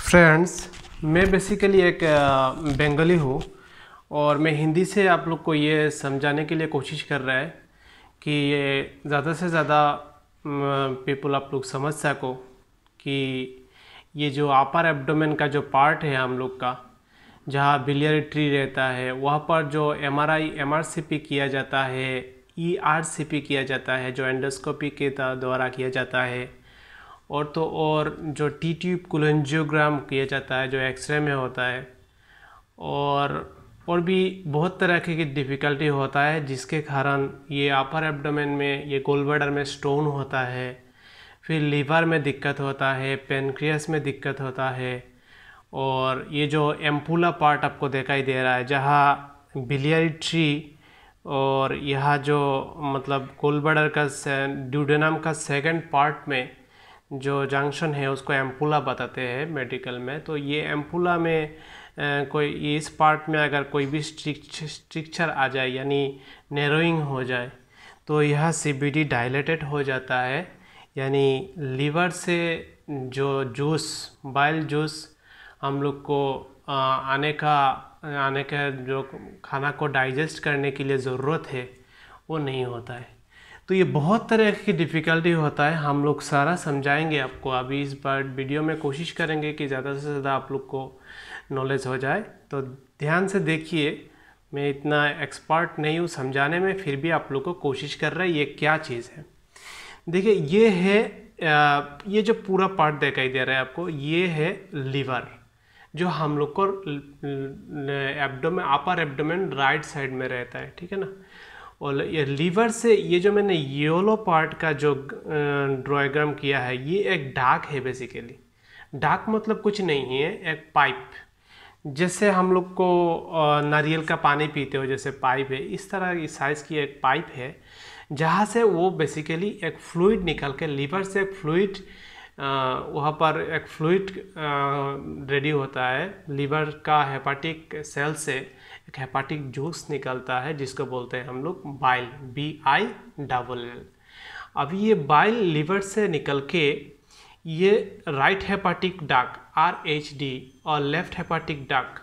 Friends, मैं basically एक बंगाली हूँ और मैं हिंदी से आप लोग को ये समझाने के लिए कोशिश कर रहा है कि ये ज़्यादा से ज़्यादा पीपल आप लोग समझ सको कि ये जो अपर एब्डोमेन का जो पार्ट है हम लोग का, जहाँ बिलियरी ट्री रहता है, वहाँ पर जो एमआरआई एमआरसीपी किया जाता है, ईआरसीपी किया जाता है, जो एंडोस्कोपी के द्वारा किया जाता है, और तो और जो टी ट्यूब कोलेंजियोग्राम किया जाता है जो एक्सरे में होता है, और भी बहुत तरह की डिफ़िकल्टी होता है जिसके कारण ये अपर एब्डोमेन में, ये गोल ब्लैडर में स्टोन होता है, फिर लीवर में दिक्कत होता है, पेनक्रियास में दिक्कत होता है, और ये जो एम्पुला पार्ट आपको दिखाई दे रहा है जहाँ बिलियरी ट्री और यहाँ जो मतलब गोल ब्लैडर का ड्यूडेनम का सेकंड पार्ट में जो जंक्शन है उसको एम्पुला बताते हैं मेडिकल में। तो ये एम्पुला में कोई इस पार्ट में अगर कोई भी स्ट्रक्चर आ जाए यानी नैरोइंग हो जाए तो यह सीबीडी डायलेटेड हो जाता है, यानी लीवर से जो जूस बाइल जूस हम लोग को आने का जो खाना को डाइजेस्ट करने के लिए ज़रूरत है वो नहीं होता है। तो ये बहुत तरह की डिफ़िकल्टी होता है, हम लोग सारा समझाएंगे आपको। अभी इस बार वीडियो में कोशिश करेंगे कि ज़्यादा से ज़्यादा आप लोग को नॉलेज हो जाए, तो ध्यान से देखिए। मैं इतना एक्सपर्ट नहीं हूँ समझाने में, फिर भी आप लोग को कोशिश कर रहा है ये क्या चीज़ है। देखिए ये है ये जो पूरा पार्ट दिखाई दे रहा है आपको, ये है लीवर जो हम लोग को abdomen upper abdomen right side में रहता है, ठीक है ना। और ये लीवर से ये जो मैंने येलो पार्ट का जो ड्रायग्राम किया है ये एक डाक है। बेसिकली डाक मतलब कुछ नहीं है, एक पाइप, जैसे हम लोग को नारियल का पानी पीते हो जैसे पाइप है, इस तरह इस साइज़ की एक पाइप है जहाँ से वो बेसिकली एक फ्लूइड निकल के लीवर से एक फ्लूइड वहाँ पर एक फ्लूइड रेडी होता है। लीवर का हेपाटिक सेल से एक हेपाटिक जूस निकलता है जिसको बोलते हैं हम लोग बाइल, BILL। अब ये बाइल लीवर से निकल के ये राइट हेपाटिक डक्ट RH और लेफ्ट हेपाटिक डक्ट,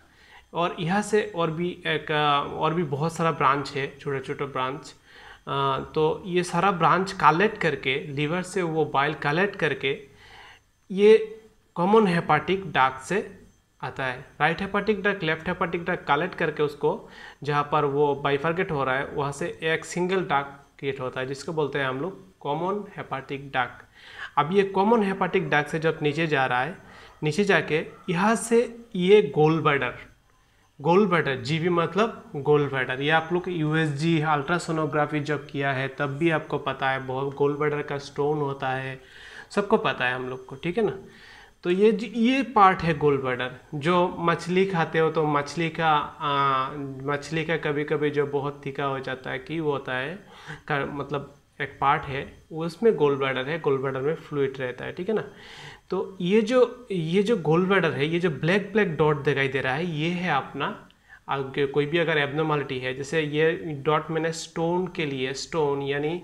और यहाँ से और भी बहुत सारा ब्रांच है, छोटा छोटा ब्रांच। तो ये सारा ब्रांच कलेक्ट करके लीवर से वो बाइल कलेक्ट करके ये कॉमन हेपाटिक डक्ट से आता है। Right hepatic duct left hepatic duct collect करके उसको जहाँ पर वो बाइफरकेट हो रहा है वहाँ से एक सिंगल डक्ट क्रिएट होता है जिसको बोलते हैं हम लोग कॉमन हेपाटिक डक्ट। अब ये कॉमन हेपाटिक डक्ट से जब नीचे जा रहा है, नीचे जाके यहाँ से ये गोल ब्लैडर जीबी मतलब गोल ब्लैडर, ये आप लोग USG अल्ट्रासोनोग्राफी जब किया है तब भी आपको पता है बहुत गोल ब्लैडर का स्टोन होता है, सबको पता है हम लोग को, ठीक है ना। तो ये पार्ट है गोल ब्लैडर। जो मछली खाते हो तो मछली का कभी कभी जो बहुत तीखा हो जाता है कि वो होता है मतलब एक पार्ट है उसमें गोल ब्लैडर है, गोल ब्लैडर में फ्लूइड रहता है, ठीक है ना। तो ये जो गोल ब्लैडर है, ये जो ब्लैक डॉट दिखाई दे रहा है, ये है अपना आगे कोई भी अगर एब्नॉर्मलिटी है, जैसे ये डॉट मैंने स्टोन के लिए, स्टोन यानी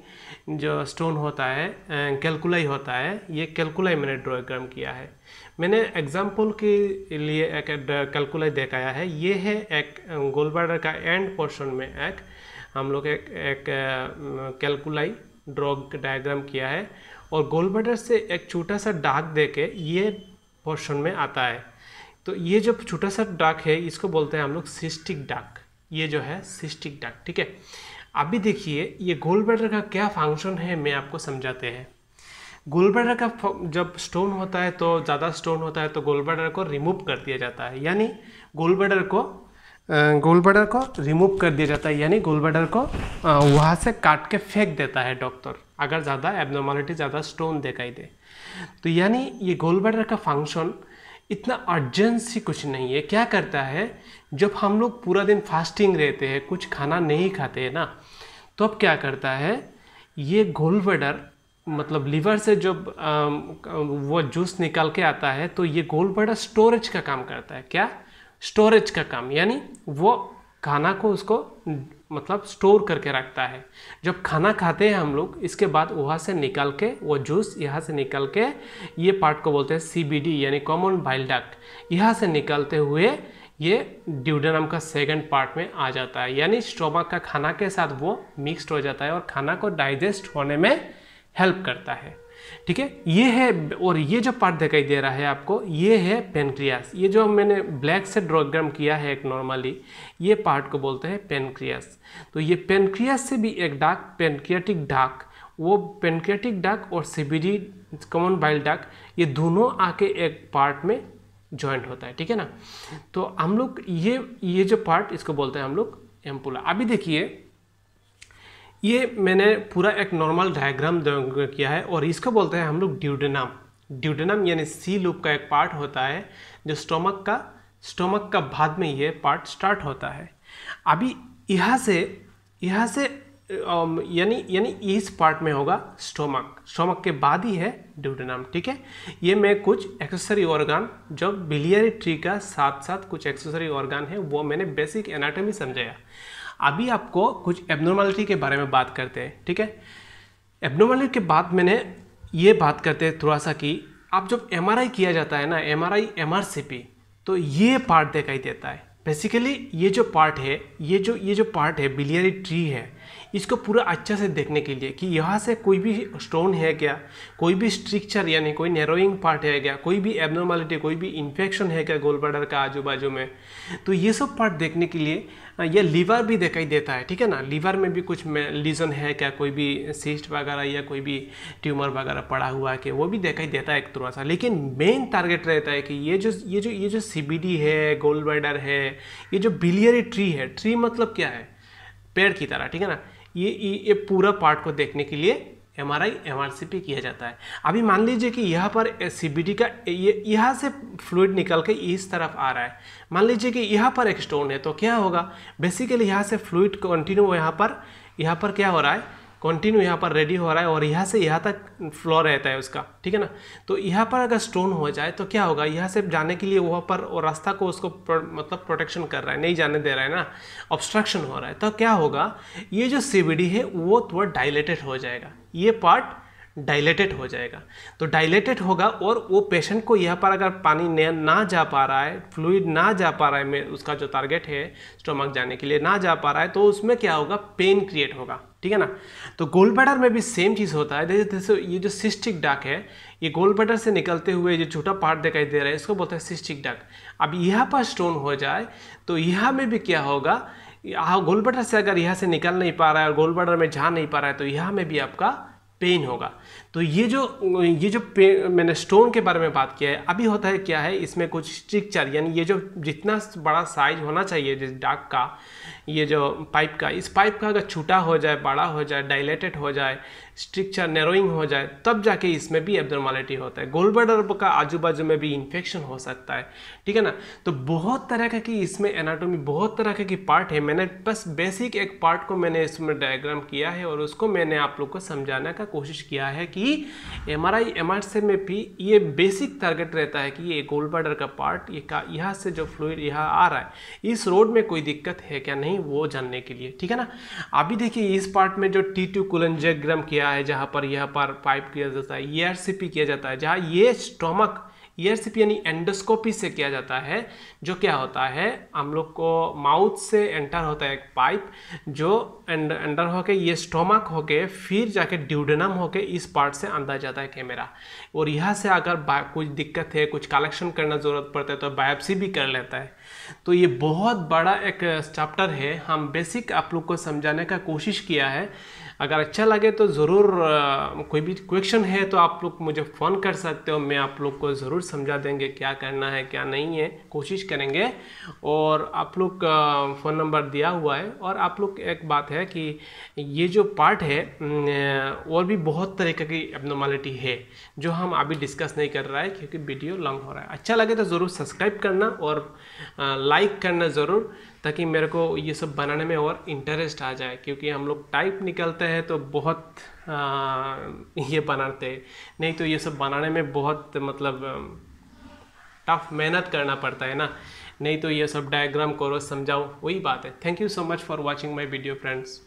जो स्टोन होता है कैलकुलाई होता है, ये कैलकुलाई मैंने ड्रायग्राम किया है। मैंने एग्जांपल के लिए एक कैलकुलाई दिखाया है। ये है एक गोल ब्लैडर का एंड पोर्शन में एक हम लोग एक कैलकुलाई ड्रॉ डायग्राम किया है, और गोल ब्लैडर से एक छोटा सा डार्क देके ये पोर्शन में आता है। तो ये जो छोटा सा डार्क है इसको बोलते हैं हम लोग सिस्टिक डार्क, ये जो है सिस्टिक डार्क, ठीक है। अभी देखिए ये गोल ब्लैडर का क्या फंक्शन है मैं आपको समझाते हैं। गोल ब्लैडर का जब स्टोन होता है तो ज़्यादा स्टोन होता है तो गोल ब्लैडर को रिमूव कर दिया जाता है, यानी गोल ब्लैडर को रिमूव कर दिया जाता है, यानी गोल ब्लैडर को वहाँ से काट के फेंक देता है डॉक्टर अगर ज़्यादा एब्नॉर्मलिटी, ज़्यादा स्टोन दिखाई दे। तो यानी ये गोल ब्लैडर का फंक्शन इतना अर्जेंसी कुछ नहीं है। क्या करता है, जब हम लोग पूरा दिन फास्टिंग रहते हैं, कुछ खाना नहीं खाते हैं ना, तो अब क्या करता है ये गोल ब्लैडर मतलब लीवर से जब वो जूस निकाल के आता है तो ये गोल ब्लैडर स्टोरेज का काम करता है। क्या? स्टोरेज का काम, यानी वो खाना को उसको मतलब स्टोर करके रखता है। जब खाना खाते हैं हम लोग, इसके बाद वहाँ से निकल के वो जूस यहाँ से निकल के ये पार्ट को बोलते हैं CBD यानी कॉमन बाइल डक्ट। यहाँ से निकलते हुए ये ड्यूडेनम का सेकंड पार्ट में आ जाता है, यानी स्टोमक का खाना के साथ वो मिक्स्ड हो जाता है और खाना को डाइजेस्ट होने में हेल्प करता है। ठीक है, ये है। और ये जो पार्ट दिखाई दे रहा है आपको, ये है पेनक्रियास। ये जो मैंने ब्लैक से ड्रायग्राम किया है एक नॉर्मली, ये पार्ट को बोलते हैं पेनक्रियास। तो ये पेनक्रियास से भी एक डक्ट, पेनक्रियाटिक डक्ट, वो पेनक्रियाटिक डक्ट और CBD कॉमन बाइल डक्ट ये दोनों आके एक पार्ट में जॉइंट होता है। ठीक है ना। तो हम लोग ये जो पार्ट, इसको बोलते हैं हम लोग एम्पुला। अभी देखिए, ये मैंने पूरा एक नॉर्मल डायग्राम किया है और इसको बोलते हैं हम लोग ड्यूडेनम। ड्यूडेनम यानी सी लूप का एक पार्ट होता है जो स्टोमक का बाद में ये पार्ट स्टार्ट होता है। अभी यहाँ से यानी इस पार्ट में होगा स्टोमक के बाद ही है ड्यूडेनम। ठीक है, ये मैं कुछ एक्सेसरी ऑर्गन जो बिलियरी ट्री का साथ साथ कुछ एक्सेसरी ऑर्गन है वो मैंने बेसिक एनाटॉमी समझाया। अभी आपको कुछ एब्नॉर्मलिटी के बारे में बात करते हैं। ठीक है, एब्नॉर्मलिटी के बाद मैंने ये बात करते हैं थोड़ा सा कि आप जब MRI किया जाता है ना, MRI MRCP, तो ये पार्ट दिखाई देता है। बेसिकली ये जो पार्ट है, ये जो पार्ट है बिलियरी ट्री है, इसको पूरा अच्छा से देखने के लिए कि यहाँ से कोई भी स्टोन है क्या, कोई भी स्ट्रक्चर यानी कोई नैरोइंग पार्ट है क्या, कोई भी एब्नॉर्मलिटी, कोई भी इन्फेक्शन है क्या गोल ब्लैडर का आजू बाजू में, तो ये सब पार्ट देखने के लिए ये लीवर भी दिखाई देता है। ठीक है ना, लीवर में भी कुछ लीजन है क्या, कोई भी सिस्ट वगैरह या कोई भी ट्यूमर वगैरह पड़ा हुआ है कि वो भी दिखाई देता है एक थोड़ा सा। लेकिन मेन टारगेट रहता है कि ये जो CBD है, गोल ब्लैडर है, ये जो बिलियरी ट्री है, ट्री मतलब क्या है, पेड़ की तरह। ठीक है ना, ये पूरा पार्ट को देखने के लिए MRI MRCP किया जाता है। अभी मान लीजिए कि यहाँ पर CBD का यहाँ से फ्लूइड निकल के इस तरफ आ रहा है। मान लीजिए कि यहाँ पर एक स्टोन है, तो क्या होगा, बेसिकली यहाँ से फ्लूइड कंटिन्यू यहाँ पर क्या हो रहा है, कंटिन्यू यहाँ पर रेडी हो रहा है और यहाँ से यहाँ तक फ्लो रहता है उसका। ठीक है ना, तो यहाँ पर अगर स्टोन हो जाए तो क्या होगा, यहाँ से जाने के लिए वहाँ पर और रास्ता को उसको मतलब प्रोटेक्शन कर रहा है, नहीं जाने दे रहा है ना, ऑब्स्ट्रक्शन हो रहा है, तो क्या होगा, ये जो CBD है वो थोड़ा डायलेटेड हो जाएगा, ये पार्ट डायलेटेड हो जाएगा। तो डायलेटेड होगा और वो पेशेंट को यहाँ पर अगर पानी ना जा पा रहा है, फ्लूइड ना जा पा रहा है, में उसका जो टारगेट है स्टोमक जाने के लिए ना जा पा रहा है, तो उसमें क्या होगा, पेन क्रिएट होगा। ठीक है ना। तो गोल ब्लैडर में भी सेम चीज़ होता है। जैसे ये जो सिस्टिक डक्ट है, ये गोल ब्लैडर से निकलते हुए जो छोटा पार्ट दिखाई दे रहा है, इसको बोलते हैं सिस्टिक डक्ट। अब यहाँ पर स्टोन हो जाए तो यहाँ में भी क्या होगा, गोल ब्लैडर से अगर यहाँ से निकल नहीं पा रहा है और गोल ब्लैडर में जा नहीं पा रहा है, तो यहाँ में भी आपका पेन होगा। तो ये जो मैंने स्टोन के बारे में बात किया है, अभी होता है क्या है, इसमें कुछ स्ट्रक्चर यानी ये जो जितना बड़ा साइज होना चाहिए जिस डक्ट का, ये जो पाइप का, इस पाइप का अगर छोटा हो जाए, बड़ा हो जाए, डायलेटेड हो जाए, स्ट्रक्चर नैरोइंग हो जाए, तब जाके इसमें भी एब्नॉर्मलिटी होता है। गोल ब्लैडर का आजू बाजू में भी इन्फेक्शन हो सकता है। ठीक है ना। तो बहुत तरह की इसमें एनाटॉमी, बहुत तरह की पार्ट है। मैंने बस बेसिक एक पार्ट को मैंने इसमें डायग्राम किया है और उसको मैंने आप लोग को समझाने का कोशिश किया है कि MRI MRCP में भी ये बेसिक टारगेट रहता है कि ये गोल ब्लैडर का पार्ट, ये यहाँ से जो फ्लूइड यहाँ आ रहा है, इस रोड में कोई दिक्कत है क्या नहीं, वो जानने के लिए। ठीक है ना। अभी देखिए इस पार्ट में जो T2 कोलेंजियोग्राम किया है, जहाँ पर यहाँ पर पाइप किया जाता है, ERCP किया जाता है, जहाँ ये स्टोमक ERCP यानी एंडोस्कोपी से किया जाता है। जो क्या होता है, हम लोग को माउथ से एंटर होता है एक पाइप, जो अंदर होके ये स्टोमक होके फिर जाके ड्यूडेनम होके इस पार्ट से अंदर जाता है कैमरा, और यहाँ से अगर कुछ दिक्कत है, कुछ कलेक्शन करना ज़रूरत पड़ता है तो बायोप्सी भी कर लेता है। तो ये बहुत बड़ा एक चैप्टर है, हम बेसिक आप लोग को समझाने का कोशिश किया है। अगर अच्छा लगे तो ज़रूर कोई भी क्वेश्चन है तो आप लोग मुझे फ़ोन कर सकते हो, मैं आप लोग को ज़रूर समझा देंगे क्या करना है क्या नहीं है, कोशिश करेंगे। और आप लोग का फ़ोन नंबर दिया हुआ है। और आप लोग एक बात है कि ये जो पार्ट है और भी बहुत तरीके की एब्नॉर्मलिटी है जो हम अभी डिस्कस नहीं कर रहा है क्योंकि वीडियो लॉन्ग हो रहा है। अच्छा लगे तो ज़रूर सब्सक्राइब करना और लाइक करना ज़रूर, ताकि मेरे को ये सब बनाने में और इंटरेस्ट आ जाए, क्योंकि हम लोग टाइप निकलते हैं तो बहुत ये बनाते हैं, नहीं तो ये सब बनाने में बहुत मतलब टफ मेहनत करना पड़ता है ना, नहीं तो ये सब डायग्राम करो, समझाओ, वही बात है। Thank you so much for watching my video friends.